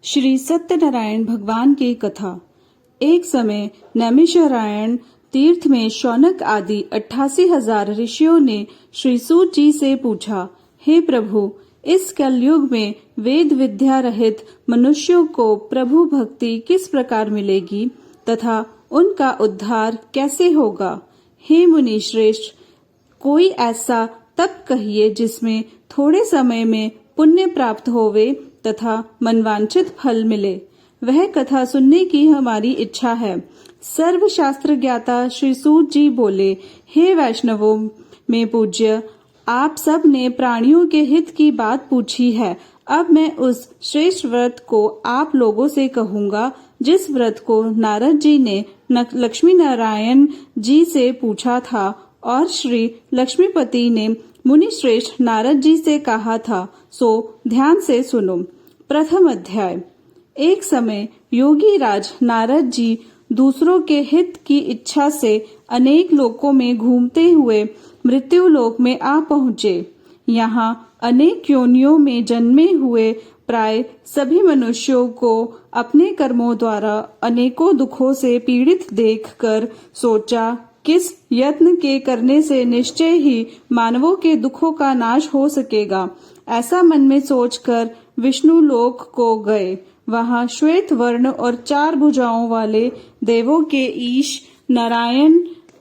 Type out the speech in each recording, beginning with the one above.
श्री सत्यनारायण भगवान की कथा। एक समय नैमिषारण्य तीर्थ में शौनक आदि 88,000 ऋषियों ने श्री सूत जी से पूछा, हे प्रभु, इस कलयुग में वेद विद्या रहित मनुष्यों को प्रभु भक्ति किस प्रकार मिलेगी तथा उनका उद्धार कैसे होगा। हे मुनि श्रेष्ठ, कोई ऐसा तप कहिए जिसमें थोड़े समय में पुण्य प्राप्त होवे तथा मनवांछित फल मिले। वह कथा सुनने की हमारी इच्छा है। सर्व शास्त्र ज्ञाता श्री सूत जी बोले, हे वैष्णवों में पूज्य, आप सब ने प्राणियों के हित की बात पूछी है। अब मैं उस श्रेष्ठ व्रत को आप लोगों से कहूंगा जिस व्रत को नारद जी ने लक्ष्मी नारायण जी से पूछा था और श्री लक्ष्मीपति ने मुनि श्रेष्ठ नारद जी से कहा था, सो ध्यान से सुनो। प्रथम अध्याय। एक समय योगी राज नारद जी दूसरों के हित की इच्छा से अनेक लोकों में घूमते हुए मृत्यु लोक में आ पहुँचे। यहाँ अनेक योनियों में जन्मे हुए प्राय सभी मनुष्यों को अपने कर्मों द्वारा अनेकों दुखों से पीड़ित देखकर सोचा, किस यत्न के करने से निश्चय ही मानवों के दुखों का नाश हो सकेगा। ऐसा मन में सोचकर विष्णु लोक को गए। वहां श्वेत वर्ण और 4 भुजाओं वाले देवों के ईश नारायण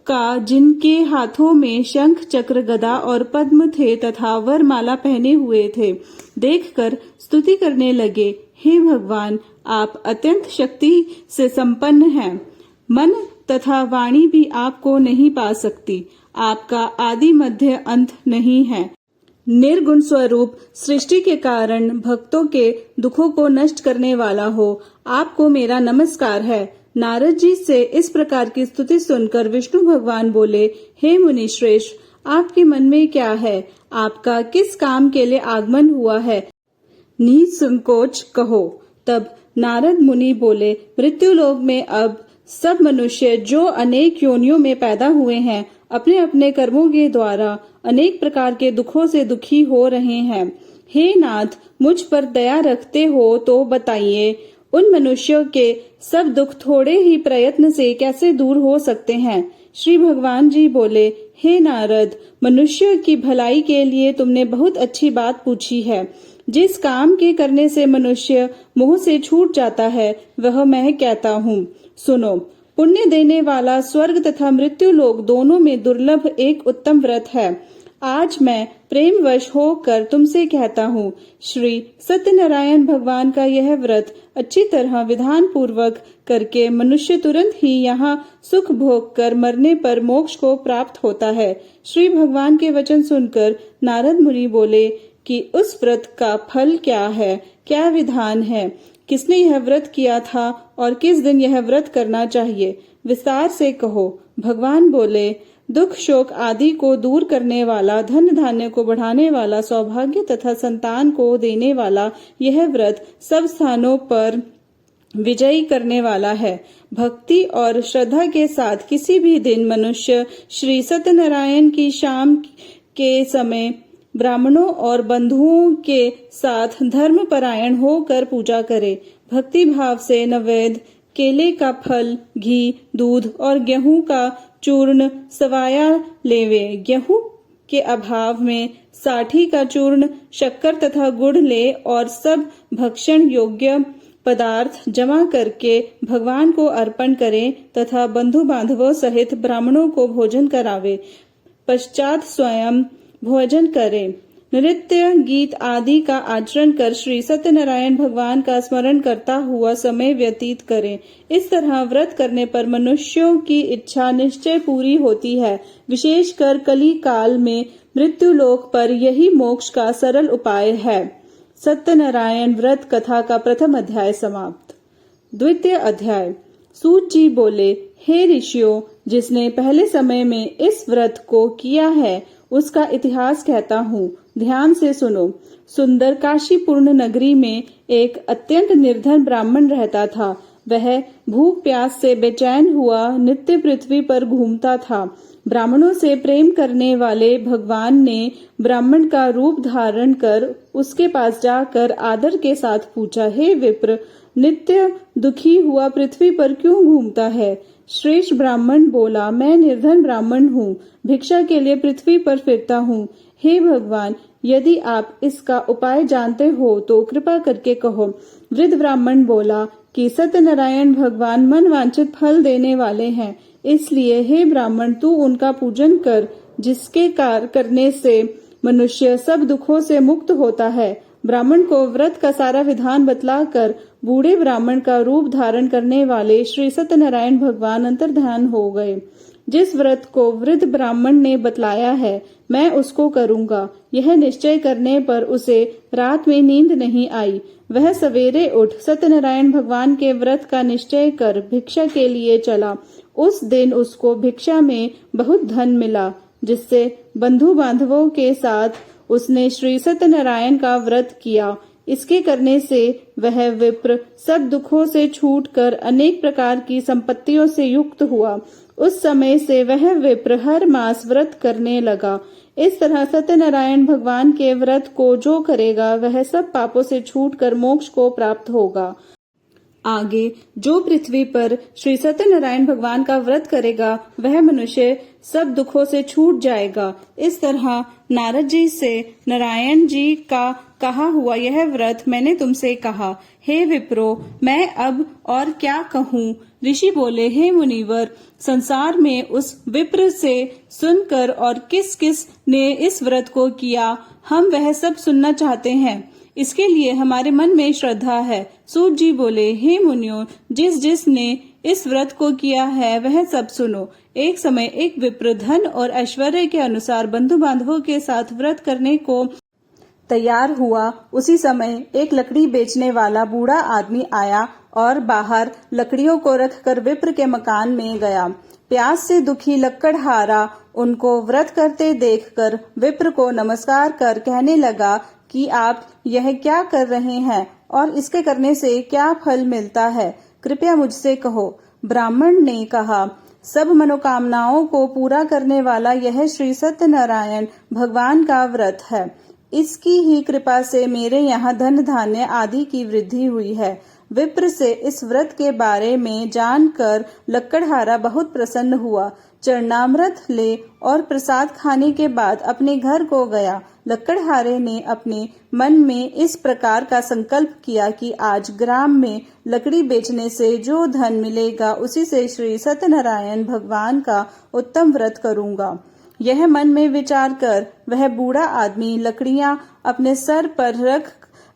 का, जिनके हाथों में शंख चक्र गदा और पद्म थे तथा वरमाला पहने हुए थे, देखकर स्तुति करने लगे, हे भगवान, आप अत्यंत शक्ति से संपन्न हैं। मन तथा वाणी भी आपको नहीं पा सकती। आपका आदि मध्य अंत नहीं है। निर्गुण स्वरूप सृष्टि के कारण भक्तों के दुखों को नष्ट करने वाला हो, आपको मेरा नमस्कार है। नारद जी से इस प्रकार की स्तुति सुनकर विष्णु भगवान बोले, हे मुनि श्रेष्ठ, आपके मन में क्या है? आपका किस काम के लिए आगमन हुआ है? निसंकोच कहो। तब नारद मुनि बोले, मृत्यु लोक में अब सब मनुष्य जो अनेक योनियों में पैदा हुए हैं, अपने अपने कर्मों के द्वारा अनेक प्रकार के दुखों से दुखी हो रहे हैं। हे नाथ, मुझ पर दया रखते हो तो बताइए, उन मनुष्यों के सब दुख थोड़े ही प्रयत्न से कैसे दूर हो सकते हैं। श्री भगवान जी बोले, हे नारद, मनुष्य की भलाई के लिए तुमने बहुत अच्छी बात पूछी है। जिस काम के करने से मनुष्य मोह से छूट जाता है, वह मैं कहता हूँ। सुनो, पुण्य देने वाला स्वर्ग तथा मृत्यु लोक दोनों में दुर्लभ एक उत्तम व्रत है। आज मैं प्रेमवश होकर तुमसे कहता हूँ, श्री सत्यनारायण भगवान का यह व्रत अच्छी तरह विधान पूर्वक करके मनुष्य तुरंत ही यहाँ सुख भोग कर मरने पर मोक्ष को प्राप्त होता है। श्री भगवान के वचन सुनकर नारद मुनि बोले कि उस व्रत का फल क्या है, क्या विधान है, किसने यह व्रत किया था और किस दिन यह व्रत करना चाहिए, विस्तार से कहो। भगवान बोले, दुख शोक आदि को दूर करने वाला, धन धान्य को बढ़ाने वाला, सौभाग्य तथा संतान को देने वाला यह व्रत सब स्थानों पर विजयी करने वाला है। भक्ति और श्रद्धा के साथ किसी भी दिन मनुष्य श्री सत्यनारायण की शाम के समय ब्राह्मणों और बंधुओं के साथ धर्म परायण होकर पूजा करे। भक्ति भाव से नैवेद्य, केले का फल, घी, दूध और गेहूं का चूर्ण सवाया लेवे। गेहूं के अभाव में साठी का चूर्ण, शक्कर तथा गुड़ ले और सब भक्षण योग्य पदार्थ जमा करके भगवान को अर्पण करें तथा बंधु बांधवों सहित ब्राह्मणों को भोजन करावे। पश्चात स्वयं भोजन करें। नृत्य गीत आदि का आचरण कर श्री सत्यनारायण भगवान का स्मरण करता हुआ समय व्यतीत करें। इस तरह व्रत करने पर मनुष्यों की इच्छा निश्चय पूरी होती है। विशेषकर कली काल में मृत्यु लोक पर यही मोक्ष का सरल उपाय है। सत्यनारायण व्रत कथा का प्रथम अध्याय समाप्त। द्वितीय अध्याय। सूत जी बोले, हे ऋषियों, जिसने पहले समय में इस व्रत को किया है उसका इतिहास कहता हूँ, ध्यान से सुनो। सुंदर काशीपूर्ण नगरी में एक अत्यंत निर्धन ब्राह्मण रहता था। वह भूख प्यास से बेचैन हुआ नित्य पृथ्वी पर घूमता था। ब्राह्मणों से प्रेम करने वाले भगवान ने ब्राह्मण का रूप धारण कर उसके पास जाकर आदर के साथ पूछा, हे विप्र, नित्य दुखी हुआ पृथ्वी पर क्यों घूमता है? श्रेष्ठ ब्राह्मण बोला, मैं निर्धन ब्राह्मण हूँ, भिक्षा के लिए पृथ्वी पर फिरता हूँ। हे भगवान, यदि आप इसका उपाय जानते हो तो कृपा करके कहो। वृद्ध ब्राह्मण बोला कि सत्यनारायण भगवान मन वांछित फल देने वाले हैं, इसलिए हे ब्राह्मण, तू उनका पूजन कर, जिसके कार्य करने से मनुष्य सब दुखों से मुक्त होता है। ब्राह्मण को व्रत का सारा विधान बतलाकर बूढ़े ब्राह्मण का रूप धारण करने वाले श्री सत्यनारायण भगवान अंतर्ध्यान हो गए। जिस व्रत को वृद्ध ब्राह्मण ने बतलाया है, मैं उसको करूंगा, यह निश्चय करने पर उसे रात में नींद नहीं आई। वह सवेरे उठ सत्यनारायण भगवान के व्रत का निश्चय कर भिक्षा के लिए चला। उस दिन उसको भिक्षा में बहुत धन मिला, जिससे बंधु बांधवों के साथ उसने श्री सत्यनारायण का व्रत किया। इसके करने से वह विप्र सब दुखों से छूटकर अनेक प्रकार की संपत्तियों से युक्त हुआ। उस समय से वह विप्र हर मास व्रत करने लगा। इस तरह सत्यनारायण भगवान के व्रत को जो करेगा वह सब पापों से छूटकर मोक्ष को प्राप्त होगा। आगे जो पृथ्वी पर श्री सत्यनारायण भगवान का व्रत करेगा वह मनुष्य सब दुखों से छूट जाएगा। इस तरह नारद जी से नारायण जी का कहा हुआ यह व्रत मैंने तुमसे कहा। हे विप्रो, मैं अब और क्या कहूँ? ऋषि बोले, हे मुनिवर, संसार में उस विप्र से सुनकर और किस किस ने इस व्रत को किया, हम वह सब सुनना चाहते हैं। इसके लिए हमारे मन में श्रद्धा है। सूत जी बोले, हे मुनियों, जिस जिस ने इस व्रत को किया है वह सब सुनो। एक समय एक विप्र धन और ऐश्वर्य के अनुसार बंधु बांधवों के साथ व्रत करने को तैयार हुआ। उसी समय एक लकड़ी बेचने वाला बूढ़ा आदमी आया और बाहर लकड़ियों को रखकर विप्र के मकान में गया। प्यास से दुखी लकड़हारा उनको व्रत करते देखकर विप्र को नमस्कार कर कहने लगा कि आप यह क्या कर रहे हैं और इसके करने से क्या फल मिलता है, कृपया मुझसे कहो। ब्राह्मण ने कहा, सब मनोकामनाओं को पूरा करने वाला यह श्री सत्यनारायण भगवान का व्रत है। इसकी ही कृपा से मेरे यहाँ धन धान्य आदि की वृद्धि हुई है। विप्र से इस व्रत के बारे में जानकर लकड़हारा बहुत प्रसन्न हुआ। चरणामृत ले और प्रसाद खाने के बाद अपने घर को गया। लकड़हारे ने अपने मन में इस प्रकार का संकल्प किया कि आज ग्राम में लकड़ी बेचने से जो धन मिलेगा उसी से श्री सत्यनारायण भगवान का उत्तम व्रत करूंगा। यह मन में विचार कर वह बूढ़ा आदमी लकड़ियां अपने सर पर रख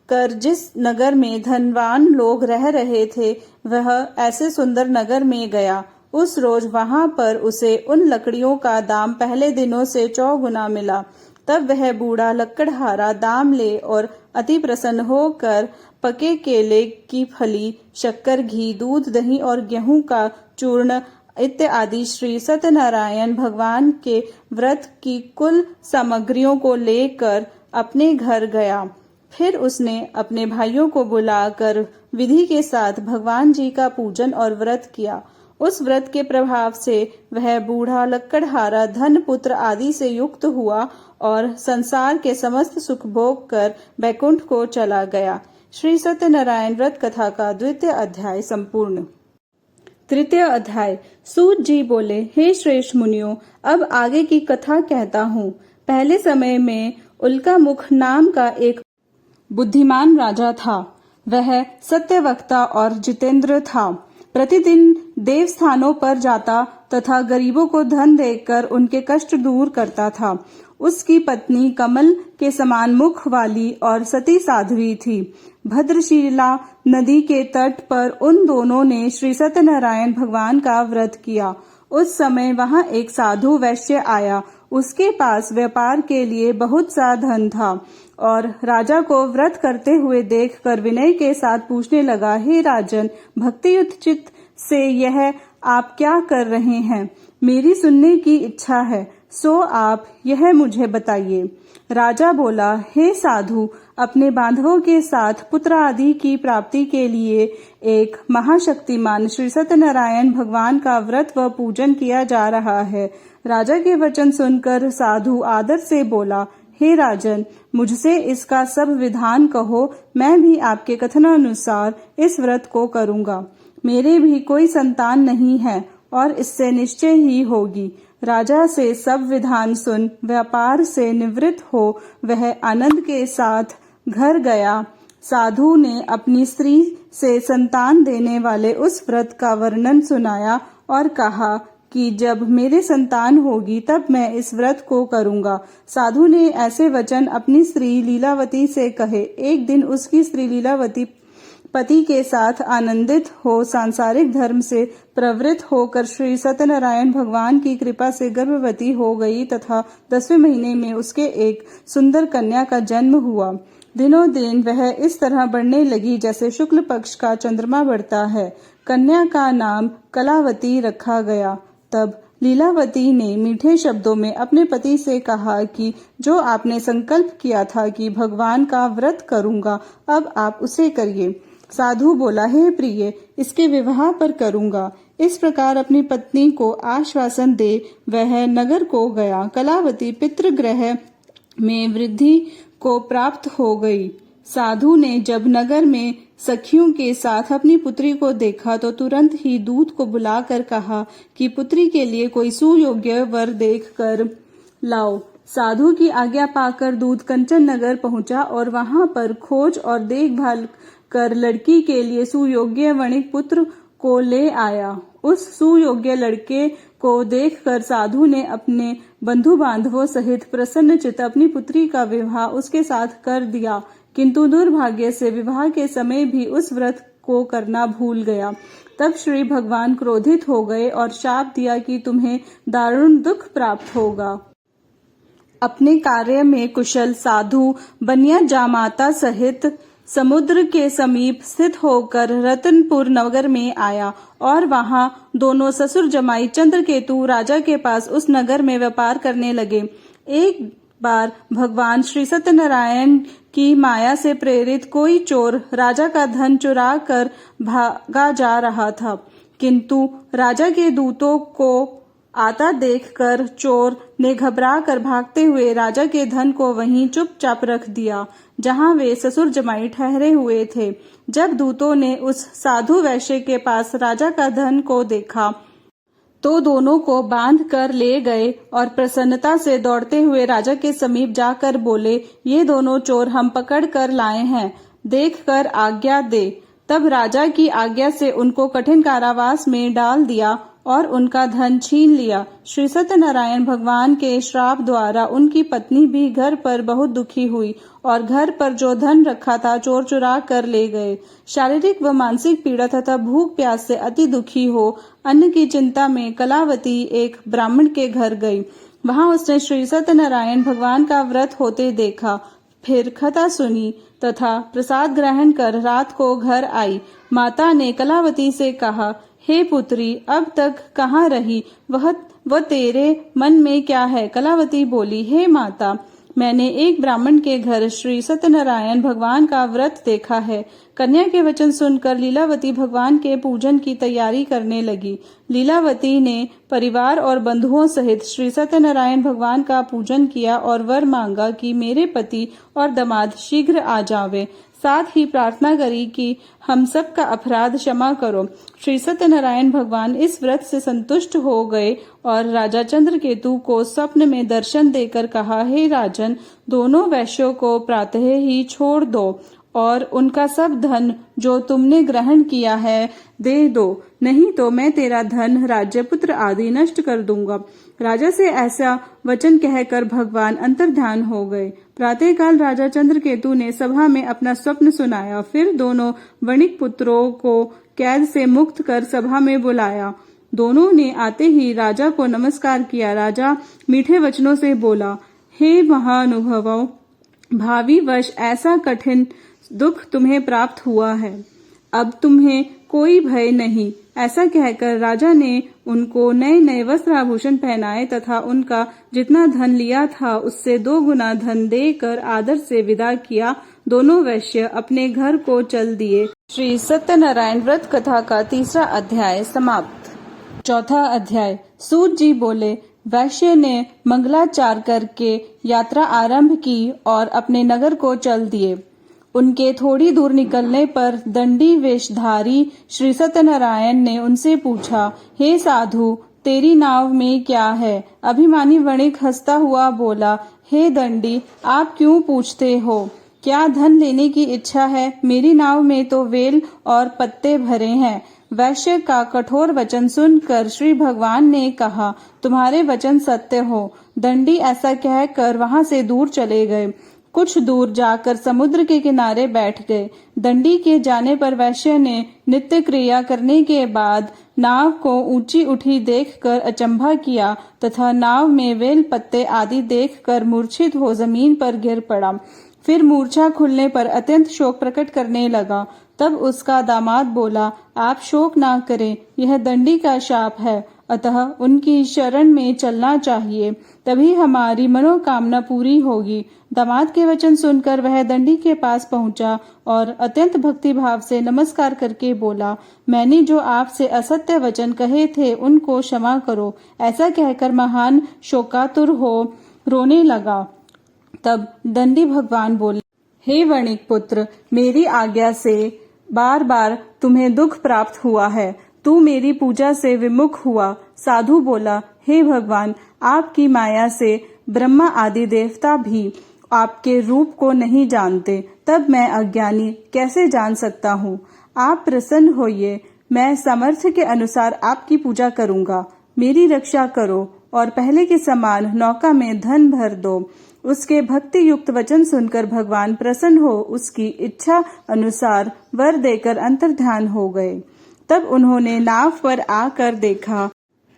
कर जिस नगर में धनवान लोग रह रहे थे वह ऐसे सुंदर नगर में गया। उस रोज वहां पर उसे उन लकड़ियों का दाम पहले दिनों से 4 गुना मिला। तब वह बूढ़ा लकड़हारा दाम ले और अति प्रसन्न होकर पके केले की फली, शक्कर, घी, दूध, दही और गेहूं का चूर्ण इत्यादि श्री सत्यनारायण भगवान के व्रत की कुल सामग्रियों को लेकर अपने घर गया। फिर उसने अपने भाइयों को बुलाकर विधि के साथ भगवान जी का पूजन और व्रत किया। उस व्रत के प्रभाव से वह बूढ़ा लकड़हारा धन, पुत्र आदि से युक्त हुआ और संसार के समस्त सुख भोग कर बैकुंठ को चला गया। श्री सत्यनारायण व्रत कथा का 2वां अध्याय संपूर्ण। 3वां अध्याय। सूत जी बोले, हे श्रेष्ठ मुनियों, अब आगे की कथा कहता हूँ। पहले समय में उल्कामुख नाम का एक बुद्धिमान राजा था। वह सत्यवक्ता और जितेंद्र था। प्रतिदिन देव स्थानों पर जाता तथा गरीबों को धन देकर उनके कष्ट दूर करता था। उसकी पत्नी कमल के समान मुख वाली और सती साध्वी थी। भद्रशिला नदी के तट पर उन दोनों ने श्री सत्यनारायण भगवान का व्रत किया। उस समय वहां एक साधु वैश्य आया। उसके पास व्यापार के लिए बहुत सा धन था और राजा को व्रत करते हुए देखकर विनय के साथ पूछने लगा, हे राजन, भक्तियुक्त चित्त से यह आप क्या कर रहे हैं? मेरी सुनने की इच्छा है, सो आप यह मुझे बताइए। राजा बोला, हे साधु, अपने बांधवों के साथ पुत्र आदि की प्राप्ति के लिए एक महाशक्तिमान श्री सत्यनारायण भगवान का व्रत व पूजन किया जा रहा है। राजा के वचन सुनकर साधु आदर से बोला, हे राजन, मुझसे इसका सब विधान कहो, मैं भी आपके कथनानुसार इस व्रत को करूंगा। मेरे भी कोई संतान नहीं है और इससे निश्चय ही होगी। राजा से सब विधान सुन व्यापार से निवृत्त हो वह आनंद के साथ घर गया। साधु ने अपनी स्त्री से संतान देने वाले उस व्रत का वर्णन सुनाया और कहा कि जब मेरे संतान होगी तब मैं इस व्रत को करूंगा। साधु ने ऐसे वचन अपनी स्त्री लीलावती से कहे। एक दिन उसकी स्त्री लीलावती पति के साथ आनंदित हो सांसारिक धर्म से प्रवृत्त होकर श्री सत्यनारायण भगवान की कृपा से गर्भवती हो गई तथा 10वें महीने में उसके एक सुंदर कन्या का जन्म हुआ। दिनों दिन वह इस तरह बढ़ने लगी जैसे शुक्ल पक्ष का चंद्रमा बढ़ता है। कन्या का नाम कलावती रखा गया। तब लीलावती ने मीठे शब्दों में अपने पति से कहा कि जो आपने संकल्प किया था कि भगवान का व्रत करूंगा, अब आप उसे करिए। साधु बोला, हे प्रिय, इसके विवाह पर करूंगा। इस प्रकार अपनी पत्नी को आश्वासन दे वह नगर को गया। कलावती पितृगृह में वृद्धि को प्राप्त हो गई। साधु ने जब नगर में सखियों के साथ अपनी पुत्री को देखा तो तुरंत ही दूत को बुलाकर कहा कि पुत्री के लिए कोई सुयोग्य वर देख कर लाओ। साधु की आज्ञा पाकर दूत कंचन नगर पहुंचा और वहां पर खोज और देखभाल कर लड़की के लिए सुयोग्य वणिक पुत्र को ले आया। उस सुयोग्य लड़के को देखकर साधु ने अपने बंधु बांधवों सहित प्रसन्नचित्त अपनी पुत्री का विवाह उसके साथ कर दिया, किंतु दुर्भाग्य से विवाह के समय भी उस व्रत को करना भूल गया। तब श्री भगवान क्रोधित हो गए और शाप दिया कि तुम्हें दारुण दुख प्राप्त होगा। अपने कार्य में कुशल साधु बनिया जामाता सहित समुद्र के समीप स्थित होकर रतनपुर नगर में आया और वहां दोनों ससुर जमाई चंद्रकेतु राजा के पास उस नगर में व्यापार करने लगे। एक बार भगवान श्री सत्यनारायण की माया से प्रेरित कोई चोर राजा का धन चुरा कर भागा जा रहा था, किंतु राजा के दूतों को आता देखकर चोर ने घबरा कर भागते हुए राजा के धन को वहीं चुपचाप रख दिया जहां वे ससुर जमाई ठहरे हुए थे। जब दूतों ने उस साधु वैश्य के पास राजा का धन को देखा तो दोनों को बांध कर ले गए और प्रसन्नता से दौड़ते हुए राजा के समीप जाकर बोले, ये दोनों चोर हम पकड़ कर लाए हैं, देख कर आज्ञा दे। तब राजा की आज्ञा से उनको कठिन कारावास में डाल दिया और उनका धन छीन लिया। श्री सत्यनारायण भगवान के श्राप द्वारा उनकी पत्नी भी घर पर बहुत दुखी हुई और घर पर जो धन रखा था चोर चुरा कर ले गए। शारीरिक व मानसिक पीड़ा तथा भूख प्यास से अति दुखी हो अन्न की चिंता में कलावती एक ब्राह्मण के घर गई। वहां उसने श्री सत्यनारायण भगवान का व्रत होते देखा, फिर कथा सुनी तथा प्रसाद ग्रहण कर रात को घर आई। माता ने कलावती से कहा, हे पुत्री, अब तक कहाँ रही? वह तेरे मन में क्या है? कलावती बोली, हे माता, मैंने एक ब्राह्मण के घर श्री सत्यनारायण भगवान का व्रत देखा है। कन्या के वचन सुनकर लीलावती भगवान के पूजन की तैयारी करने लगी। लीलावती ने परिवार और बंधुओं सहित श्री सत्यनारायण भगवान का पूजन किया और वर मांगा कि मेरे पति और दामाद शीघ्र आ जावे। साथ ही प्रार्थना करी कि हम सब का अपराध क्षमा करो। श्री सत्यनारायण भगवान इस व्रत से संतुष्ट हो गए और राजा चंद्रकेतु को स्वप्न में दर्शन देकर कहा, हे राजन, दोनों वैश्यों को प्रातः ही छोड़ दो और उनका सब धन जो तुमने ग्रहण किया है दे दो, नहीं तो मैं तेरा धन, राज्य, पुत्र आदि नष्ट कर दूंगा। राजा से ऐसा वचन कहकर भगवान अंतर्ध्यान हो गए। प्रातःकाल राजा चंद्रकेतु ने सभा में अपना स्वप्न सुनाया। फिर दोनों वणिक पुत्रों को कैद से मुक्त कर सभा में बुलाया। दोनों ने आते ही राजा को नमस्कार किया। राजा मीठे वचनों से बोला, हे महानुभावों, भावी वश ऐसा कठिन दुख तुम्हें प्राप्त हुआ है, अब तुम्हें कोई भय नहीं। ऐसा कहकर राजा ने उनको नए नए वस्त्र आभूषण पहनाए तथा उनका जितना धन लिया था उससे 2 गुना धन देकर आदर से विदा किया। दोनों वैश्य अपने घर को चल दिए। श्री सत्यनारायण व्रत कथा का तीसरा अध्याय समाप्त। चौथा अध्याय। सूत जी बोले, वैश्य ने मंगलाचार करके यात्रा आरंभ की और अपने नगर को चल दिए। उनके थोड़ी दूर निकलने पर दंडी वेशधारी श्री सत्यनारायण ने उनसे पूछा, हे साधु, तेरी नाव में क्या है? अभिमानी वणिक हंसता हुआ बोला, हे दंडी, आप क्यों पूछते हो? क्या धन लेने की इच्छा है? मेरी नाव में तो वेल और पत्ते भरे हैं। वैश्य का कठोर वचन सुनकर श्री भगवान ने कहा, तुम्हारे वचन सत्य हो। दंडी ऐसा कहकर वहां से दूर चले गए। कुछ दूर जाकर समुद्र के किनारे बैठ गए। दंडी के जाने पर वैश्य ने नित्य क्रिया करने के बाद नाव को ऊंची उठी देखकर अचंभा किया तथा नाव में वेल पत्ते आदि देखकर मूर्छित हो जमीन पर गिर पड़ा। फिर मूर्छा खुलने पर अत्यंत शोक प्रकट करने लगा। तब उसका दामाद बोला, आप शोक ना करें, यह दंडी का शाप है, अतः उनकी शरण में चलना चाहिए, तभी हमारी मनोकामना पूरी होगी। दामाद के वचन सुनकर वह दंडी के पास पहुंचा और अत्यंत भक्ति भाव से नमस्कार करके बोला, मैंने जो आपसे असत्य वचन कहे थे उनको क्षमा करो। ऐसा कहकर महान शोकातुर हो रोने लगा। तब दंडी भगवान बोले, हे वणिक पुत्र, मेरी आज्ञा से बार बार तुम्हें दुख प्राप्त हुआ है। तू मेरी पूजा से विमुख हुआ। साधु बोला, हे भगवान, आपकी माया से ब्रह्मा आदि देवता भी आपके रूप को नहीं जानते, तब मैं अज्ञानी कैसे जान सकता हूँ? आप प्रसन्न होइए, मैं सामर्थ्य के अनुसार आपकी पूजा करूँगा। मेरी रक्षा करो और पहले के समान नौका में धन भर दो। उसके भक्ति युक्त वचन सुनकर भगवान प्रसन्न हो उसकी इच्छा अनुसार वर देकर अंतर्ध्यान हो गए। तब उन्होंने नाव पर आकर देखा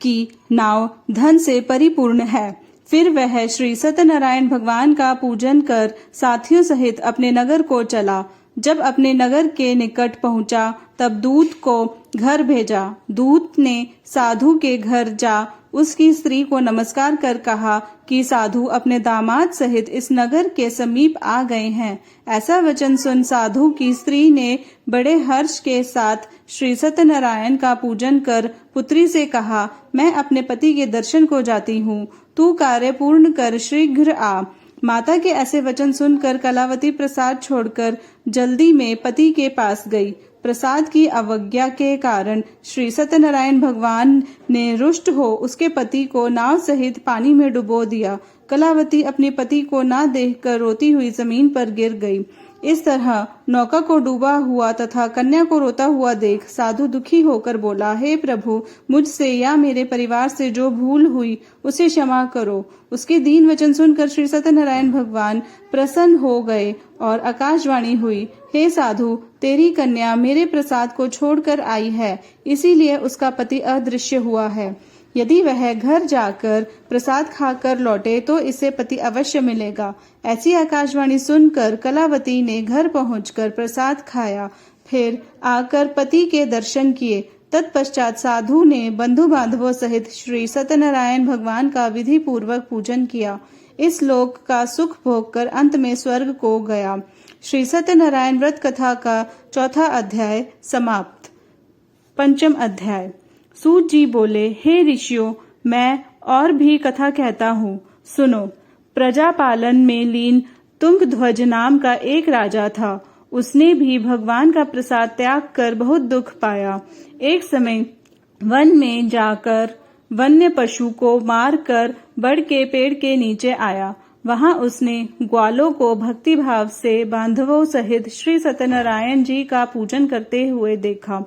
कि नाव धन से परिपूर्ण है। फिर वह श्री सत्यनारायण भगवान का पूजन कर साथियों सहित अपने नगर को चला। जब अपने नगर के निकट पहुंचा तब दूत को घर भेजा। दूत ने साधु के घर जा उसकी स्त्री को नमस्कार कर कहा कि साधु अपने दामाद सहित इस नगर के समीप आ गए हैं। ऐसा वचन सुन साधु की स्त्री ने बड़े हर्ष के साथ श्री सत्यनारायण का पूजन कर पुत्री से कहा, मैं अपने पति के दर्शन को जाती हूँ, तू कार्य पूर्ण कर शीघ्र आ। माता के ऐसे वचन सुनकर कलावती प्रसाद छोड़कर जल्दी में पति के पास गई। प्रसाद की अवज्ञा के कारण श्री सत्यनारायण भगवान ने रुष्ट हो उसके पति को नाव सहित पानी में डुबो दिया। कलावती अपने पति को ना देखकर रोती हुई जमीन पर गिर गई। इस तरह नौका को डूबा हुआ तथा कन्या को रोता हुआ देख साधु दुखी होकर बोला, हे प्रभु, मुझसे या मेरे परिवार से जो भूल हुई उसे क्षमा करो। उसके दीन वचन सुनकर श्री सत्यनारायण भगवान प्रसन्न हो गए और आकाशवाणी हुई, हे साधु, तेरी कन्या मेरे प्रसाद को छोड़कर आई है, इसीलिए उसका पति अदृश्य हुआ है। यदि वह घर जाकर प्रसाद खाकर लौटे तो इसे पति अवश्य मिलेगा। ऐसी आकाशवाणी सुनकर कलावती ने घर पहुंचकर प्रसाद खाया, फिर आकर पति के दर्शन किए। तत्पश्चात साधु ने बंधु बांधवों सहित श्री सत्यनारायण भगवान का विधि पूर्वक पूजन किया। इस लोक का सुख भोग कर अंत में स्वर्ग को गया। श्री सत्यनारायण व्रत कथा का चौथा अध्याय समाप्त। पंचम अध्याय। सूत जी बोले, हे ऋषियों, मैं और भी कथा कहता हूँ, सुनो। प्रजा पालन में लीन तुंगध्वज नाम का एक राजा था। उसने भी भगवान का प्रसाद त्याग कर बहुत दुख पाया। एक समय वन में जाकर वन्य पशु को मार कर बड़ के पेड़ के नीचे आया। वहां उसने ग्वालों को भक्ति भाव से बांधवों सहित श्री सत्यनारायण जी का पूजन करते हुए देखा।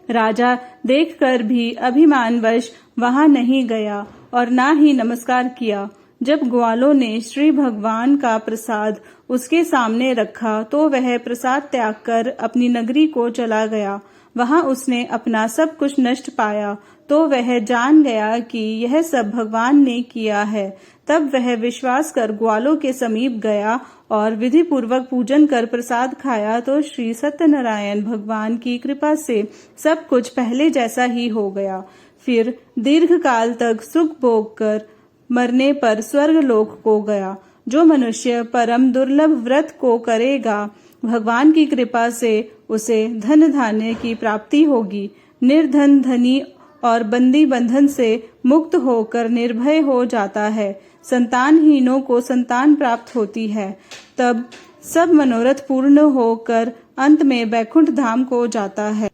राजा देखकर भी अभिमानवश वहां नहीं गया और ना ही नमस्कार किया। जब ग्वालों ने श्री भगवान का प्रसाद उसके सामने रखा तो वह प्रसाद त्याग कर अपनी नगरी को चला गया। वहां उसने अपना सब कुछ नष्ट पाया तो वह जान गया कि यह सब भगवान ने किया है। तब वह विश्वास कर ग्वालों के समीप गया और विधि पूर्वक पूजन कर प्रसाद खाया तो श्री सत्यनारायण भगवान की कृपा से सब कुछ पहले जैसा ही हो गया। फिर दीर्घ काल तक सुख भोग कर मरने पर स्वर्ग लोक को गया। जो मनुष्य परम दुर्लभ व्रत को करेगा भगवान की कृपा से उसे धन धान्य की प्राप्ति होगी। निर्धन धनी और बंदी बंधन से मुक्त होकर निर्भय हो जाता है। संतानहीनों को संतान प्राप्त होती है। तब सब मनोरथ पूर्ण होकर अंत में वैकुंठ धाम को जाता है।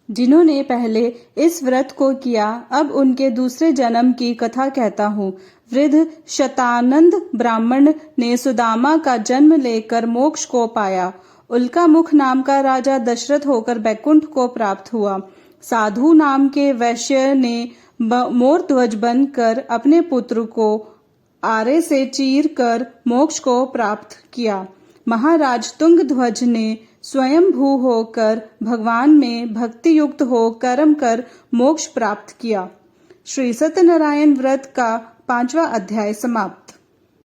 जिन्होंने पहले इस व्रत को किया, अब उनके दूसरे जन्म की कथा कहता हूँ। वृद्ध शतानंद ब्राह्मण ने सुदामा का जन्म लेकर मोक्ष को पाया। उल्का मुख नाम का राजा दशरथ होकर बैकुंठ को प्राप्त हुआ। साधु नाम के वैश्य ने मोर ध्वज बनकर अपने पुत्र को आरे से चीर कर मोक्ष को प्राप्त किया। महाराज तुंग ध्वज ने स्वयं भू होकर भगवान में भक्ति युक्त हो कर्म कर मोक्ष प्राप्त किया। श्री सत्यनारायण व्रत का 5वां अध्याय समाप्त।